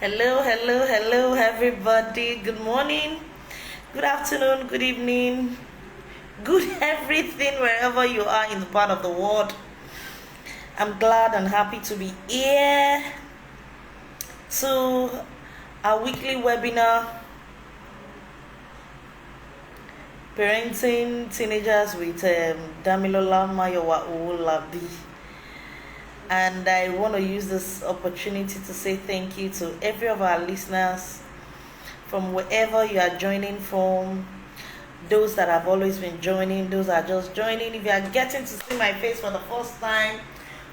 Hello, hello, hello, everybody. Good morning, good afternoon, good evening, good everything wherever you are in the part of the world. I'm glad and happy to be here to our weekly webinar, Parenting Teenagers with Damilola Mayowa Olabi. And I want to use this opportunity to say thank you to every of our listeners from wherever you are joining from, those that have always been joining, those that are just joining. If you are getting to see my face for the first time,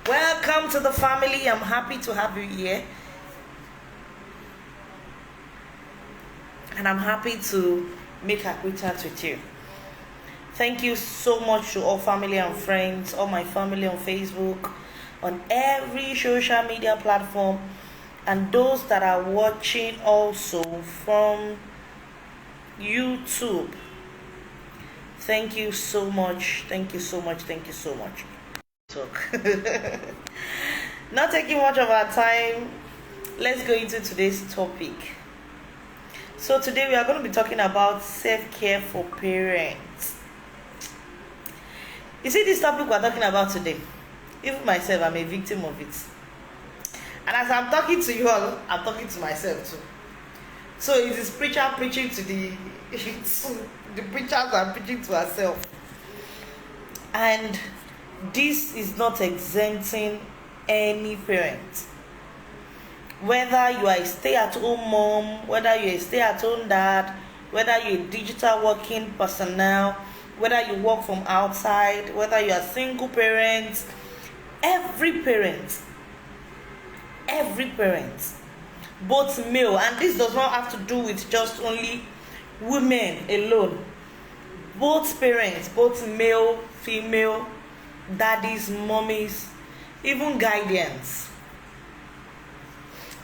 welcome to the family. I'm happy to have you here. And I'm happy to make acquaintance with you. Thank you so much to all family and friends, all my family on Facebook, on every social media platform, and those that are watching also from YouTube. Thank you so much. Thank you so much. Thank you so much. Not taking much of our time, let's go into today's topic. So today we are going to be talking about self-care for parents. You see, this topic we're talking about today, even myself, I'm a victim of it. And as I'm talking to you all, I'm talking to myself too. So it is preacher preaching to the preachers are preaching to ourselves. And this is not exempting any parent. Whether you are a stay-at-home mom, whether you're a stay-at-home dad, whether you're a digital working personnel, whether you work from outside, whether you are single parents, every parent, both male, and this does not have to do with just only women alone, both parents, both male, female, daddies, mommies, even guardians.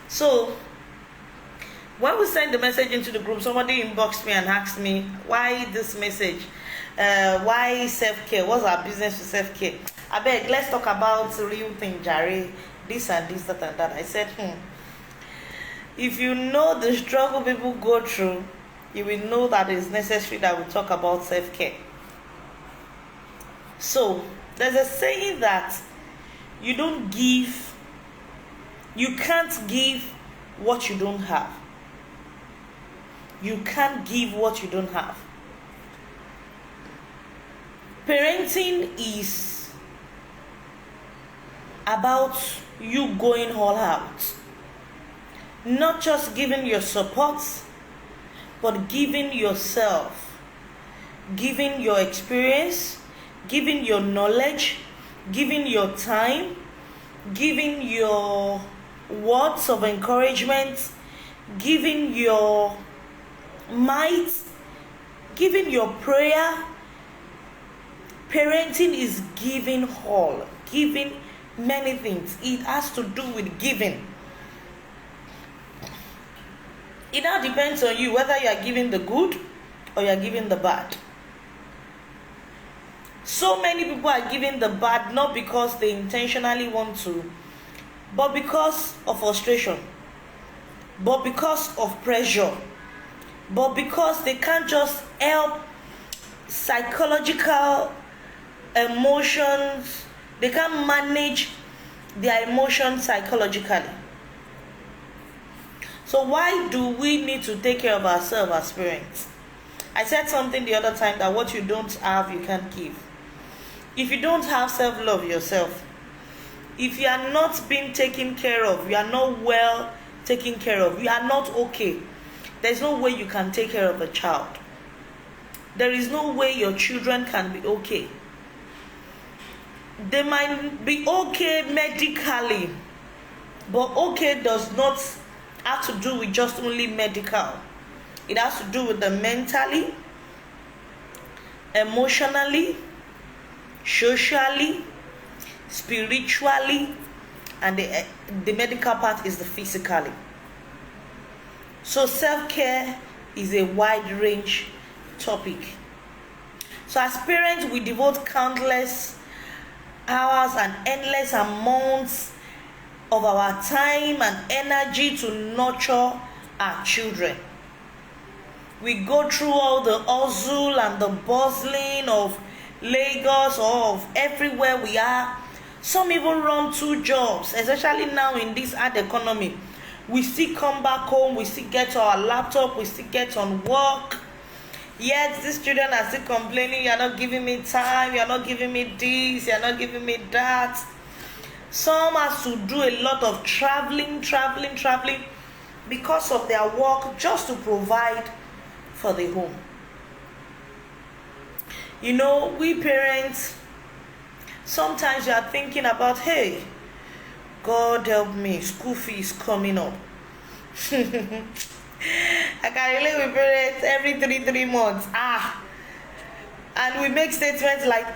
So when we send the message into the group, somebody inboxed me and asked me, why this message? Why self-care? What's our business with self-care? I beg, let's talk about real thing, Jare. This and this, that and that. I said, if you know the struggle people go through, you will know that it's necessary that we talk about self-care. So there's a saying that you can't give what you don't have. You can't give what you don't have. Parenting is about you going all out. Not just giving your support, but giving yourself, giving your experience, giving your knowledge, giving your time, giving your words of encouragement, giving your might, giving your prayer. Parenting is giving all, giving many things. It has to do with giving. It now depends on you whether you are giving the good or you are giving the bad. So many people are giving the bad not because they intentionally want to, but because of frustration, but because of pressure, but because they can't just help psychological emotions. They can't manage their emotions psychologically. So why do we need to take care of ourselves as parents? I said something the other time that what you don't have, you can't give. If you don't have self-love yourself, if you are not being taken care of, you are not well taken care of, you are not okay, there's no way you can take care of a child. There is no way your children can be okay. They might be okay medically, but okay does not have to do with just only medical. It has to do with the mentally, emotionally, socially, spiritually, and the medical part is the physically. So self-care is a wide range topic. So as parents, we devote countless hours and endless amounts of our time and energy to nurture our children. We go through all the hustle and the bustling of Lagos or of everywhere we are. Some even run 2 jobs, especially now in this hard economy. We still come back home, we still get our laptop, we still get on work. Yet these children are still complaining, you're not giving me time, you're not giving me this, you're not giving me that. Some has to do a lot of traveling because of their work, just to provide for the home. You know, we parents, sometimes you are thinking about, hey, God help me, school fees coming up. I can relate with parents every three months. And we make statements like,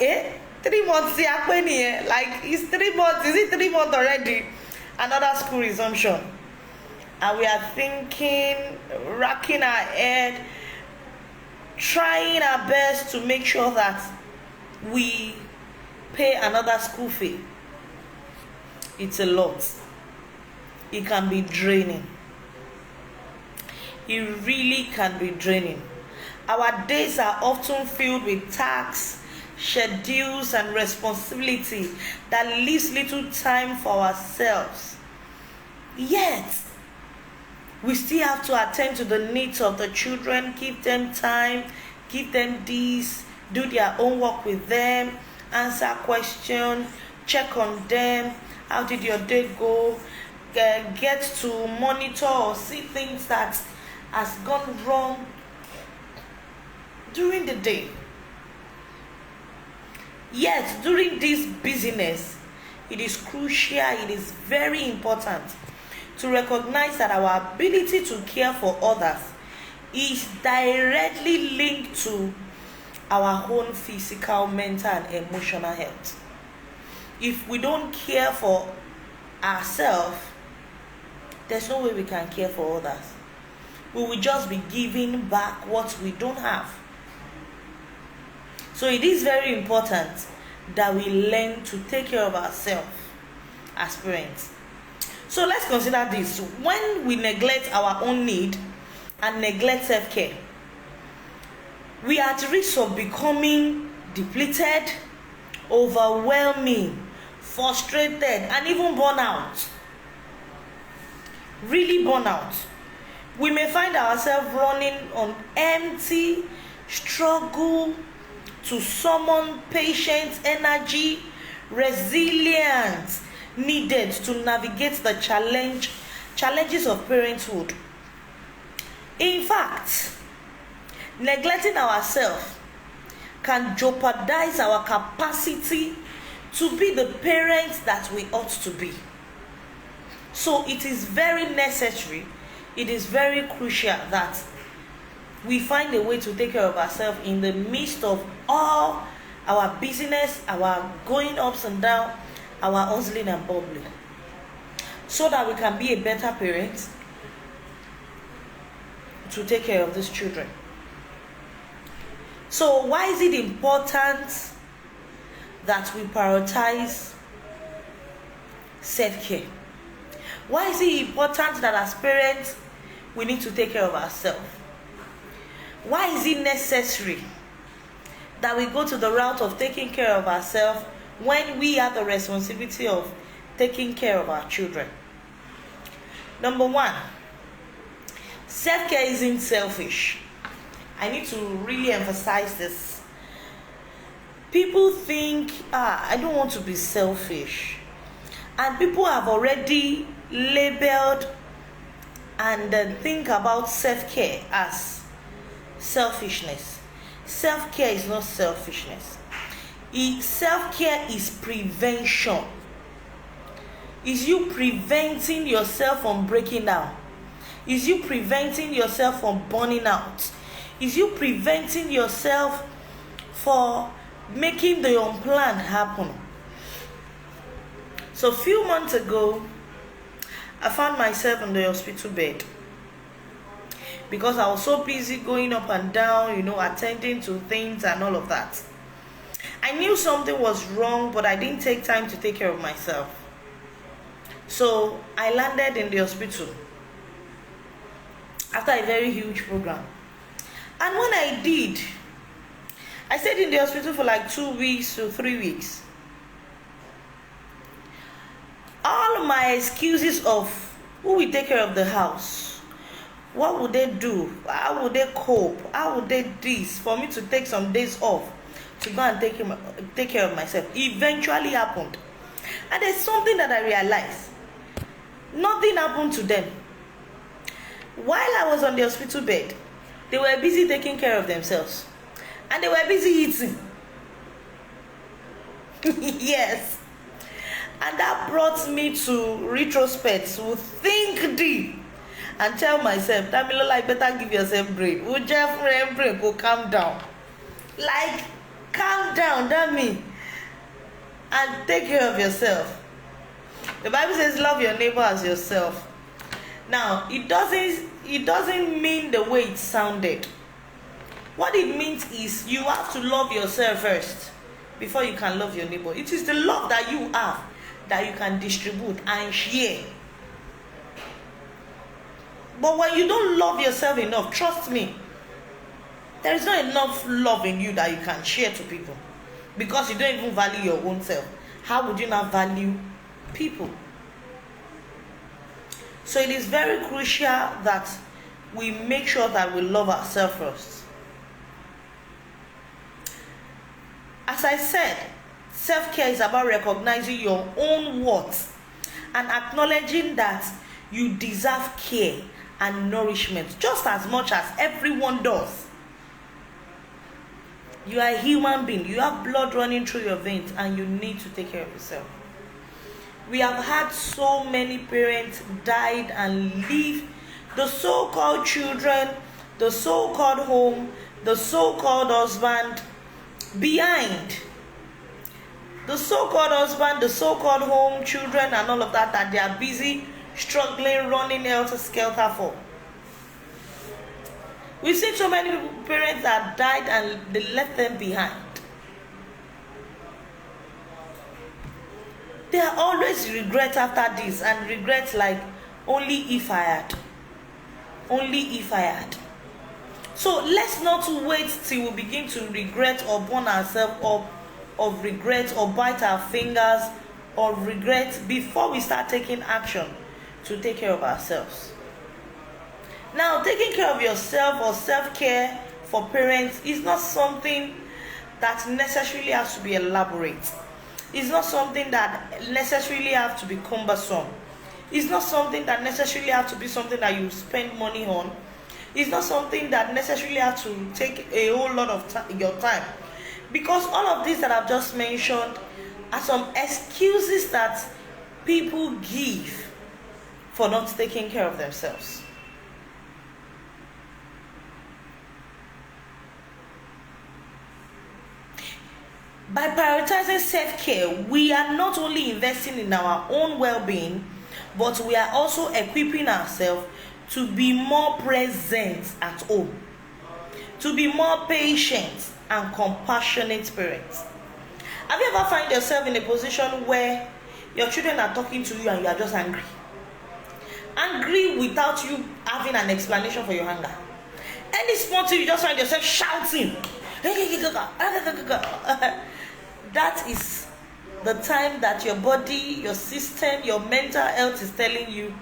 3 months, like, it's 3 months, is it 3 months already? Another school resumption. And we are thinking, racking our head, trying our best to make sure that we pay another school fee. It's a lot. It can be draining. It really can be draining. Our days are often filled with tasks, schedules, and responsibility that leaves little time for ourselves. Yet, we still have to attend to the needs of the children, give them time, give them this, do their homework with them, answer questions, check on them, how did your day go, get to monitor or see things that has gone wrong during the day. Yet, during this busyness, it is crucial, it is very important to recognize that our ability to care for others is directly linked to our own physical, mental, and emotional health. If we don't care for ourselves, there's no way we can care for others. We will just be giving back what we don't have. So it is very important that we learn to take care of ourselves as parents. So let's consider this. When we neglect our own need and neglect self-care, we are at risk of becoming depleted, overwhelming, frustrated, and even burnout. Really burnout. We may find ourselves running on empty, struggle to summon patience, energy, resilience needed to navigate the challenges of parenthood. In fact, neglecting ourselves can jeopardize our capacity to be the parents that we ought to be. So it is very necessary, it is very crucial that we find a way to take care of ourselves in the midst of all our busyness, our going ups and down, our hustling and bubbling, so that we can be a better parent to take care of these children. So why is it important that we prioritize self-care? Why is it important that as parents we need to take care of ourselves? Why is it necessary that we go to the route of taking care of ourselves when we have the responsibility of taking care of our children? Number one, self-care isn't selfish. I need to really emphasize this. People think, I don't want to be selfish. And people have already labeled and then think about self-care as selfishness. Self-care is not selfishness. Self-care is prevention. Is you preventing yourself from breaking down? Is you preventing yourself from burning out? Is you preventing yourself for making the unplanned happen? So a few months ago, I found myself in the hospital bed because I was so busy going up and down, attending to things and all of that. I knew something was wrong, but I didn't take time to take care of myself. So I landed in the hospital after a very huge program. And when I did, I stayed in the hospital for like 2 weeks to 3 weeks. All my excuses of who will take care of the house, what would they do, how would they cope, how would they this, for me to take some days off to go and take care of myself, eventually happened. And there's something that I realized. Nothing happened to them. While I was on the hospital bed, they were busy taking care of themselves. And they were busy eating. Yes. And that brought me to retrospect, to think deep and tell myself, Damilola, I better give yourself brain. Brain, go calm down. Like, calm down, Dami. And take care of yourself. The Bible says love your neighbor as yourself. Now, it doesn't mean the way it sounded. What it means is you have to love yourself first before you can love your neighbor. It is the love that you have that you can distribute and share. But when you don't love yourself enough, trust me, there is not enough love in you that you can share to people, because you don't even value your own self. How would you not value people? So it is very crucial that we make sure that we love ourselves first. As I said, self-care is about recognizing your own worth and acknowledging that you deserve care and nourishment just as much as everyone does. You are a human being. You have blood running through your veins and you need to take care of yourself. We have had so many parents died and leave the so-called children, the so-called home, the so-called husband behind. The so-called husband, the so-called home, children and all of that they are busy struggling, running helter-skelter for. We've seen so many parents that died and they left them behind. There are always regrets after this, and regrets like, only if I had. Only if I had. So let's not wait till we begin to regret or burn ourselves up of regret or bite our fingers or regret before we start taking action to take care of ourselves. Now, taking care of yourself or self-care for parents is not something that necessarily has to be elaborate. It's not something that necessarily has to be cumbersome. It's not something that necessarily has to be something that you spend money on. It's not something that necessarily has to take a whole lot of your time. Because all of these that I've just mentioned are some excuses that people give for not taking care of themselves. By prioritizing self-care, we are not only investing in our own well-being, but we are also equipping ourselves to be more present at home, to be more patient and compassionate parents. Have you ever found yourself in a position where your children are talking to you and you are just angry? Angry without you having an explanation for your anger. Any small thing, you just find yourself shouting. That is the time that your body, your system, your mental health is telling you,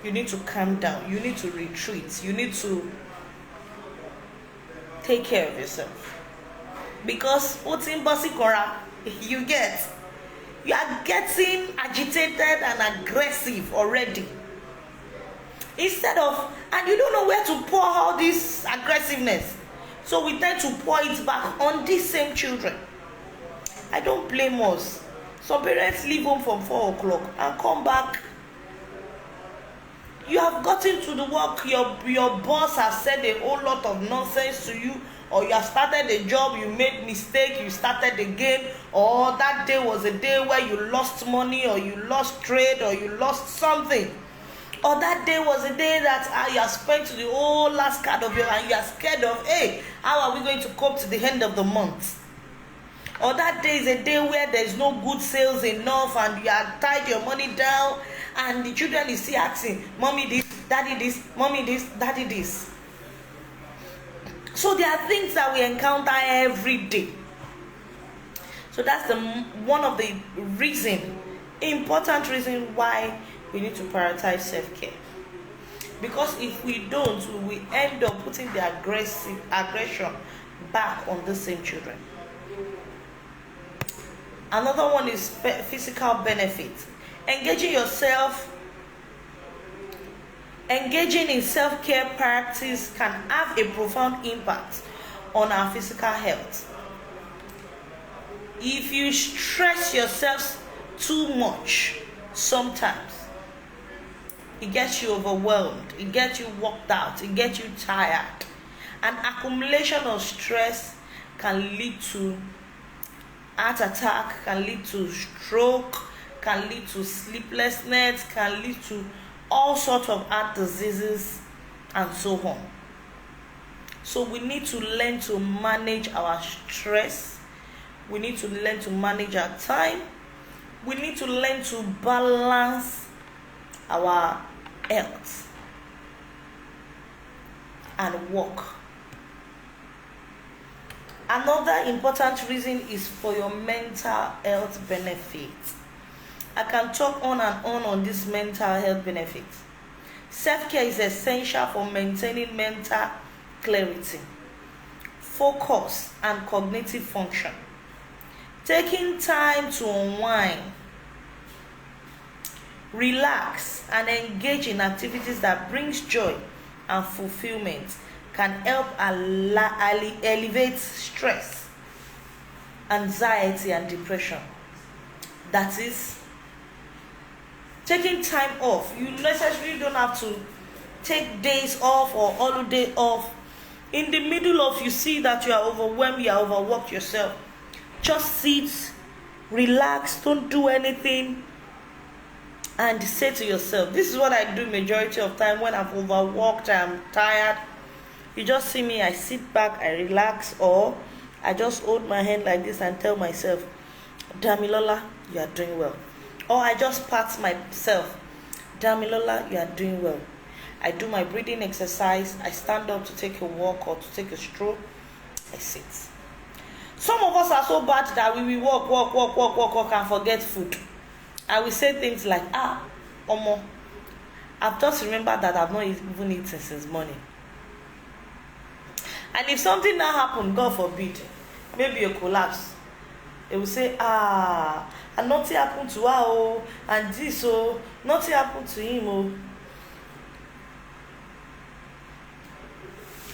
you need to calm down, you need to retreat, you need to take care of yourself. Because what's in Basikora, you are getting agitated and aggressive already. Instead of, and you don't know where to pour all this aggressiveness. So we tend to pour it back on these same children. I don't blame us. Some parents leave home from 4 o'clock and come back. You have gotten to the work, your boss has said a whole lot of nonsense to you, or you have started a job, you made mistake, you started again, or that day was a day where you lost money, or you lost trade, or you lost something. Or that day was a day that you have spent the whole last card of your, and you are scared of, hey, how are we going to cope to the end of the month? Or that day is a day where there is no good sales enough and you have tied your money down and the children is still asking, mommy this, daddy this, mommy this, daddy this. So there are things that we encounter every day. So that's one of the important reason why we need to prioritize self-care. Because if we don't, we end up putting the aggression back on the same children. Another one is physical benefit. Engaging in self-care practice can have a profound impact on our physical health. If you stress yourself too much, sometimes it gets you overwhelmed, it gets you worked out, it gets you tired. An accumulation of stress can lead to heart attack, can lead to stroke, can lead to sleeplessness, can lead to all sorts of heart diseases and so on. So we need to learn to manage our stress. We need to learn to manage our time. We need to learn to balance our health and work. Another important reason is for your mental health benefits. I can talk on and on this mental health benefits. Self-care is essential for maintaining mental clarity, focus, and cognitive function. Taking time to unwind, relax, and engage in activities that brings joy and fulfillment can help elevate stress, anxiety, and depression. That is, taking time off. You necessarily don't have to take days off or holiday off. In the middle of you see that you are overwhelmed, you are overworked yourself, just sit, relax, don't do anything, and say to yourself, this is what I do majority of time when I'm overworked, I'm tired. You just see me, I sit back, I relax, or I just hold my hand like this and tell myself, Damilola, you are doing well. Or I just pat myself, Damilola, you are doing well. I do my breathing exercise, I stand up to take a walk or to take a stroll, I sit. Some of us are so bad that we will walk and forget food. I will say things like, Omo, I've just remembered that I've not even eaten since morning. And if something now happen, God forbid, maybe a collapse, they will say, and nothing happened to her, and this, nothing happened to him.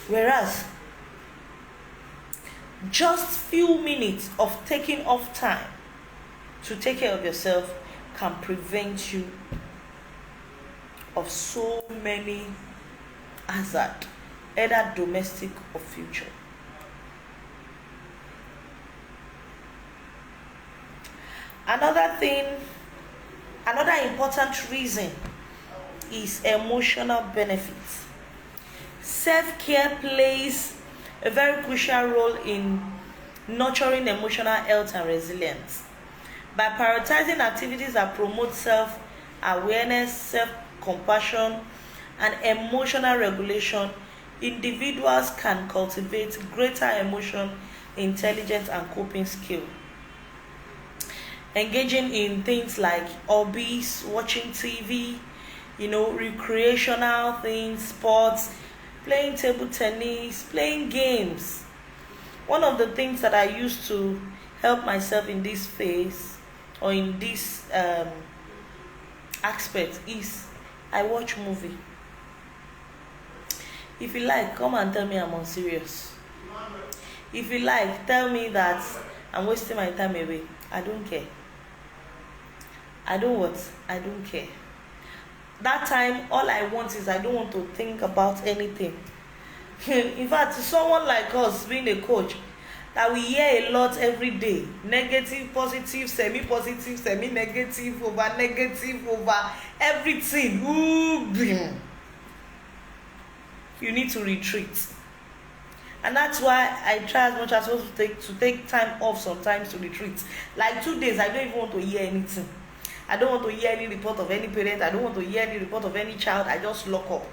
Whereas, just few minutes of taking off time to take care of yourself can prevent you of so many hazards, either domestic or future. Another important reason is emotional benefits. Self-care plays a very crucial role in nurturing emotional health and resilience. By prioritizing activities that promote self-awareness, self-compassion, and emotional regulation, individuals can cultivate greater emotion intelligence and coping skill. Engaging in things like hobbies, watching TV, recreational things, sports, playing table tennis, playing games. One of the things that I used to help myself in this phase or in this aspect is I watch movie. If you like, come and tell me I'm unserious. If you like, tell me that I'm wasting my time away. I don't care. I don't care. That time, all I want is I don't want to think about anything. In fact, someone like us being a coach, that we hear a lot every day. Negative, positive, semi-positive, semi-negative, over everything. Ooh, you need to retreat. And that's why I try as much as possible to take time off sometimes to retreat. Like 2 days, I don't even want to hear anything. I don't want to hear any report of any parent. I don't want to hear any report of any child. I just lock up.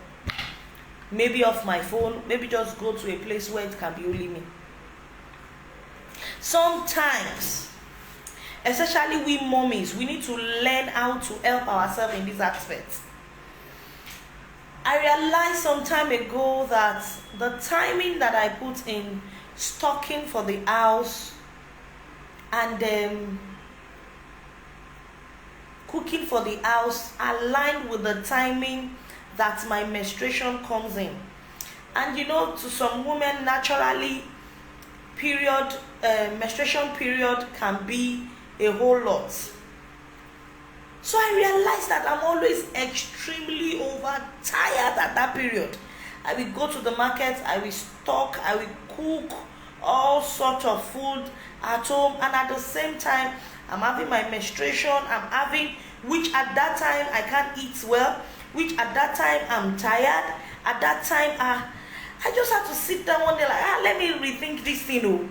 Maybe off my phone. Maybe just go to a place where it can be only me. Sometimes, especially we mommies, we need to learn how to help ourselves in this aspect. I realized some time ago that the timing that I put in stocking for the house and cooking for the house aligned with the timing that my menstruation comes in. And you know, to some women, naturally, menstruation period can be a whole lot. So I realized that I'm always extremely overtired at that period. I will go to the market, I will stock, I will cook all sorts of food at home, and at the same time I'm having my menstruation, which at that time I can't eat well, which at that time I'm tired. At that time I just have to sit down one day like, let me rethink this thing. Oh,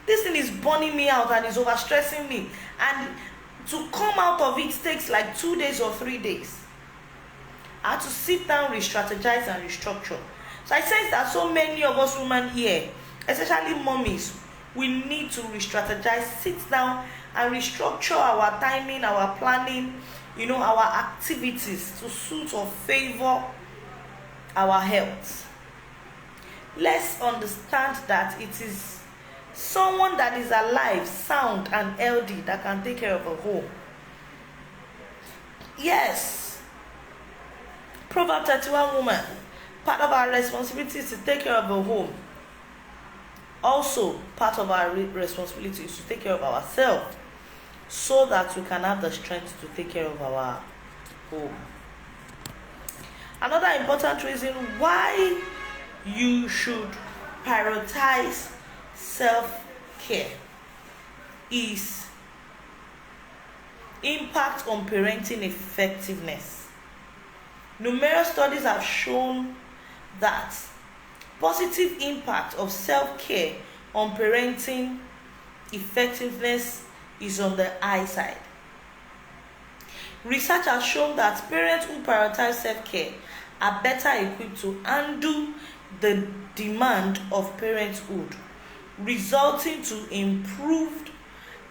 this thing is burning me out and is overstressing me, and to come out of it takes like 2 days or 3 days. I had to sit down, re-strategize and restructure. So I sense that so many of us women here, especially mommies, we need to re-strategize, sit down and restructure our timing, our planning, our activities to suit or favor our health. Let's understand that it is someone that is alive, sound and healthy that can take care of a home. Yes, Proverbs 31 woman, part of our responsibility is to take care of a home. Also, part of our responsibility is to take care of ourselves so that we can have the strength to take care of our home. Another important reason why you should prioritize self-care is impact on parenting effectiveness. Numerous studies have shown that positive impact of self-care on parenting effectiveness is on the high side. Research has shown that parents who prioritize self-care are better equipped to handle the demand of parenthood, resulting to improved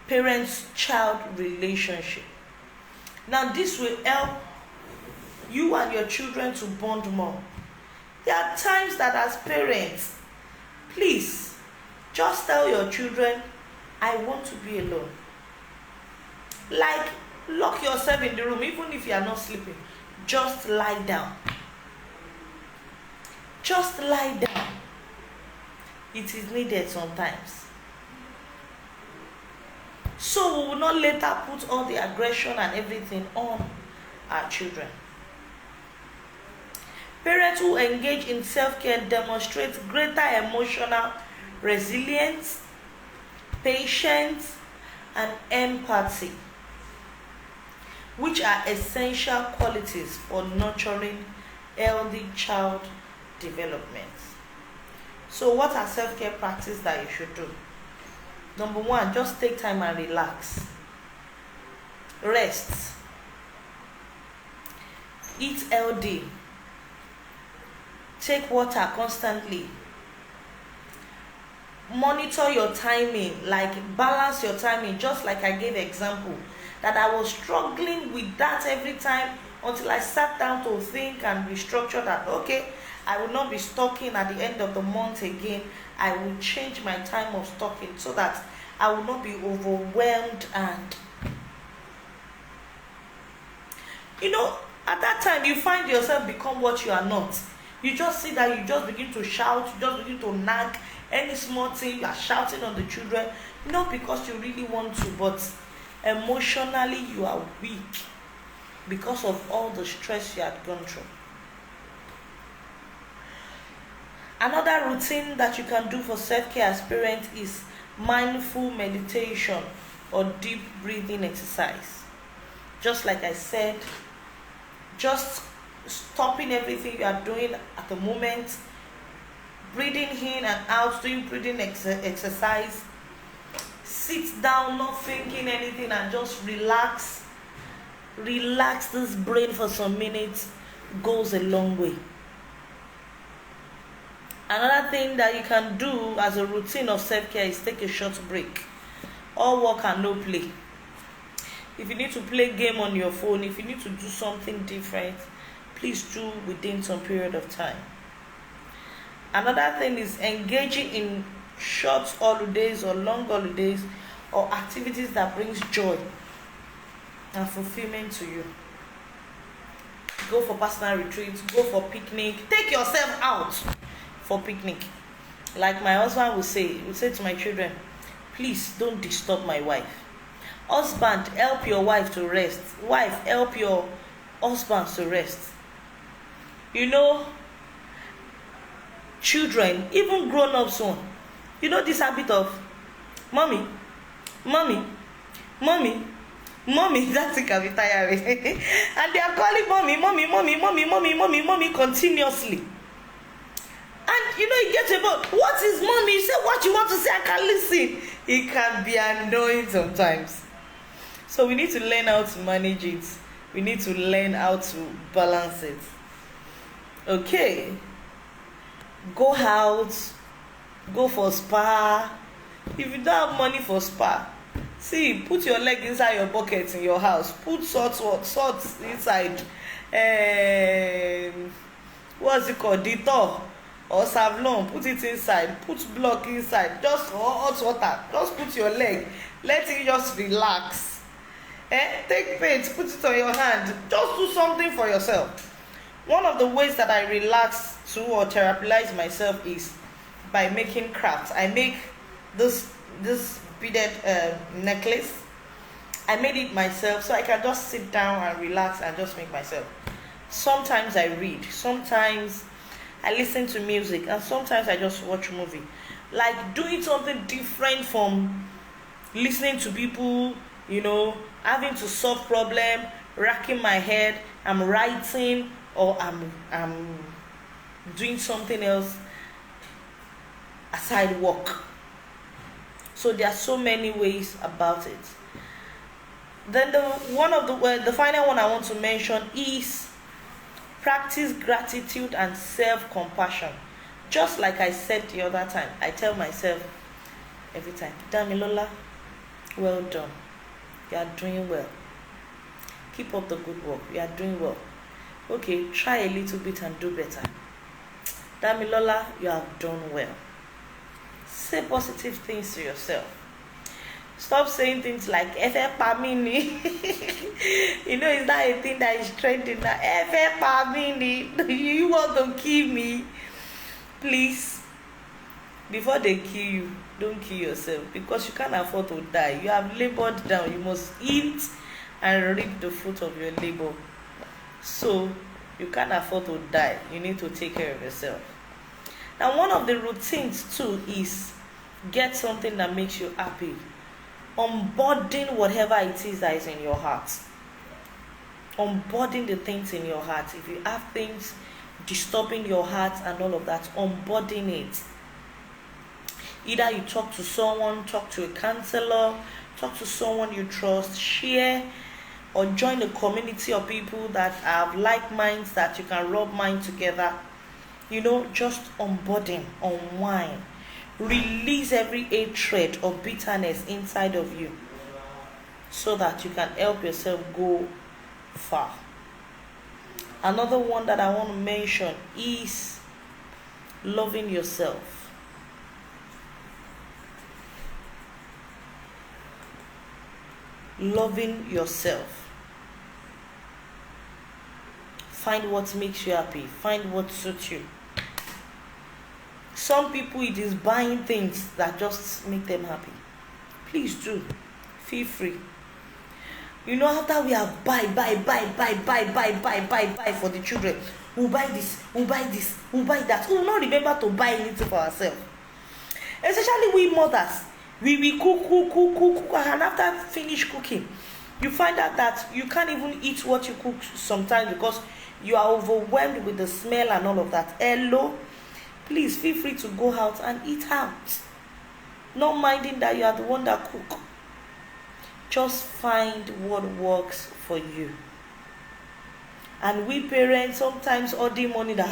parent-child relationship. Now, this will help you and your children to bond more. There are times that as parents, please just tell your children, I want to be alone. Like, lock yourself in the room, even if you are not sleeping. Just lie down. Just lie down. It is needed sometimes. So we will not later put all the aggression and everything on our children. Parents who engage in self-care demonstrate greater emotional resilience, patience, and empathy, which are essential qualities for nurturing healthy child development. So what are self-care practices that you should do? Number one, just take time and relax. Rest. Eat healthy. Take water constantly. Monitor your timing, like balance your timing, just like I gave example that I was struggling with that every time until I sat down to think and restructure that, okay, I will not be stocking at the end of the month again. I will change my time of stocking so that I will not be overwhelmed. And at that time you find yourself become what you are not. You just see that you just begin to shout, you just begin to nag. Any small thing you are shouting on the children, not because you really want to, but emotionally you are weak because of all the stress you had gone through. Another routine that you can do for self-care as parents is mindful meditation or deep breathing exercise. Just like I said, just stopping everything you are doing at the moment, breathing in and out, doing breathing exercise. Sit down, not thinking anything, and just relax. relax this brain for some minutes goes a long way. Another thing that you can do as a routine of self-care is take a short break. All work and no play. If you need to play game on your phone, if you need to do something different, please do within some period of time. Another thing is engaging in short holidays or long holidays or activities that brings joy and fulfillment to you. Go for personal retreats, go for picnic, take yourself out for picnic. Like my husband would say to my children, please don't disturb my wife. Husband, help your wife to rest. Wife, help your husband to rest. You know, children, even grown-ups one, you know this habit of mommy, that thing can be tiring. And they are calling mommy continuously. And you know, you get about, what is mommy? You say what you want to say, I can listen. It can be annoying sometimes. So we need to learn how to manage it. We need to learn how to balance it. Okay. Go out. Go for spa. If you don't have money for spa, see, put your leg inside your bucket in your house. Put salt inside. What's it called? Dettol or Savlon. Put it inside. Put block inside. Just hot water. Just put your leg. Let it just relax. Take paint. Put it on your hand. Just do something for yourself. One of the ways that I relax to or therapize myself is by making crafts. I make this beaded necklace. I made it myself, so I can just sit down and relax and just make myself. Sometimes I read, sometimes I listen to music, and sometimes I just watch movie. Like doing something different from listening to people, you know, having to solve problem, racking my head. I'm writing or I'm doing something else aside work. So there are so many ways about it. Then the final one I want to mention is practice gratitude and self-compassion. Just like I said the other time, I tell myself every time, Damilola, well done. You are doing well. Keep up the good work. You are doing well. Okay, try a little bit and do better. Damilola, you have done well. Say positive things to yourself. Stop saying things like Efe Pamini. You know, is that a thing that is trending now? Efe Pamini. You want to kill me? Please, before they kill you, don't kill yourself, because you can't afford to die. You have labored down. You must eat and reap the fruit of your labor. So you can't afford to die. You need to take care of yourself. Now, one of the routines too is get something that makes you happy. Unburden whatever it is that is in your heart. Unburden the things in your heart. If you have things disturbing your heart and all of that, unburden it. Either you talk to someone, talk to a counselor, talk to someone you trust, share, or join a community of people that have like minds that you can rub minds together. You know, just unburden, unwind. Release every hatred or bitterness inside of you so that you can help yourself go far. Another one that I want to mention is loving yourself. Loving yourself. Find what makes you happy. Find what suits you. Some people, it is buying things that just make them happy. Please do. Feel free. You know, after we have buy for the children, we'll buy this, we'll buy this, we'll buy that. We'll not remember to buy anything for ourselves. Especially we mothers. We cook, and after finish cooking, you find out that you can't even eat what you cook sometimes because you are overwhelmed with the smell and all of that. Hello? Please feel free to go out and eat out. Not minding that you are the one that cook. Just find what works for you. And we parents sometimes all the money that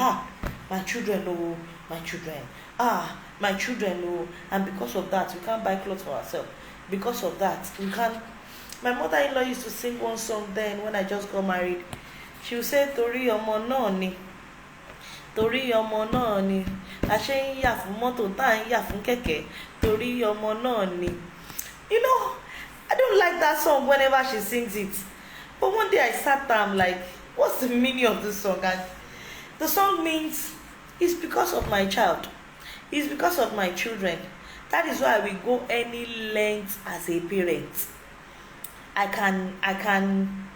my children, oh, my children, my children, oh, and because of that we can't buy clothes for ourselves. Because of that we can't. My mother-in-law used to sing one song then when I just got married. She would say, Torí ọmọ náà ni, torí ọmọ náà ni, a ṣe ń yà fún mọ́tò tá à ń yà fún kẹ̀kẹ́, torí ọmọ náà ni. You know, I don't like that song whenever she sings it. But one day I sat down, I'm like, what's the meaning of this song? And the song means it's because of my child. It's because of my children. That is why we go any length as a parent. I can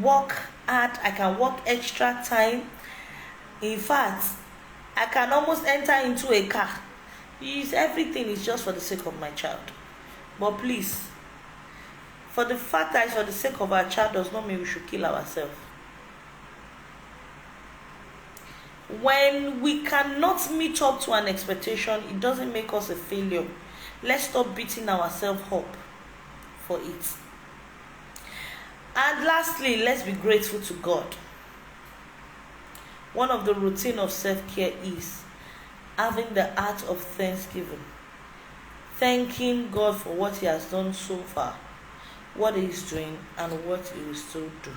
work hard, I can work extra time. In fact, I can almost enter into a car. Everything is just for the sake of my child. But please, for the fact that it's for the sake of our child does not mean we should kill ourselves. When we cannot meet up to an expectation, it doesn't make us a failure. Let's stop beating ourselves up for it. And lastly, let's be grateful to God. One of the routine of self-care is having the heart of thanksgiving. Thanking God for what He has done so far, what He is doing, and what He will still do.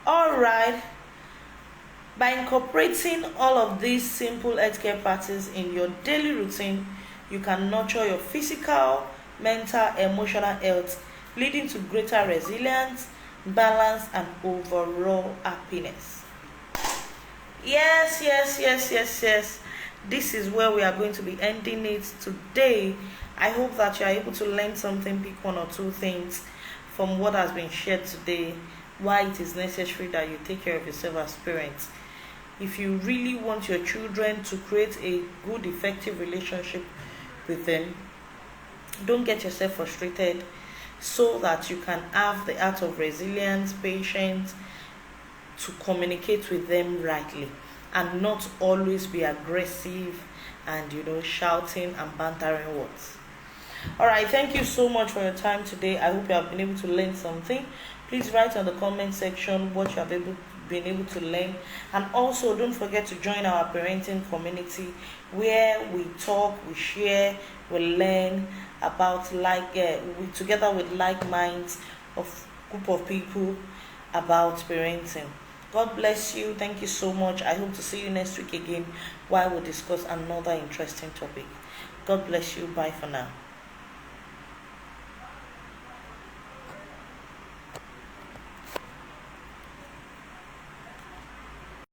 Alright. By incorporating all of these simple healthcare practices in your daily routine, you can nurture your physical, mental, emotional health, leading to greater resilience, balance, and overall happiness. Yes. This is where we are going to be ending it today. I hope that you are able to learn something, pick one or two things from what has been shared today, why it is necessary that you take care of yourself as parents. If you really want your children to create a good, effective relationship with them, don't get yourself frustrated, so that you can have the art of resilience, patience, to communicate with them rightly, and not always be aggressive and shouting and bantering words. Alright, thank you so much for your time today. I hope you have been able to learn something. Please write on the comment section what you have been able to learn, and also don't forget to join our parenting community where we talk, we share, we learn about together with like minds of group of people about parenting. God bless you. Thank you so much. I hope to see you next week again while we discuss another interesting topic. God bless you. Bye for now.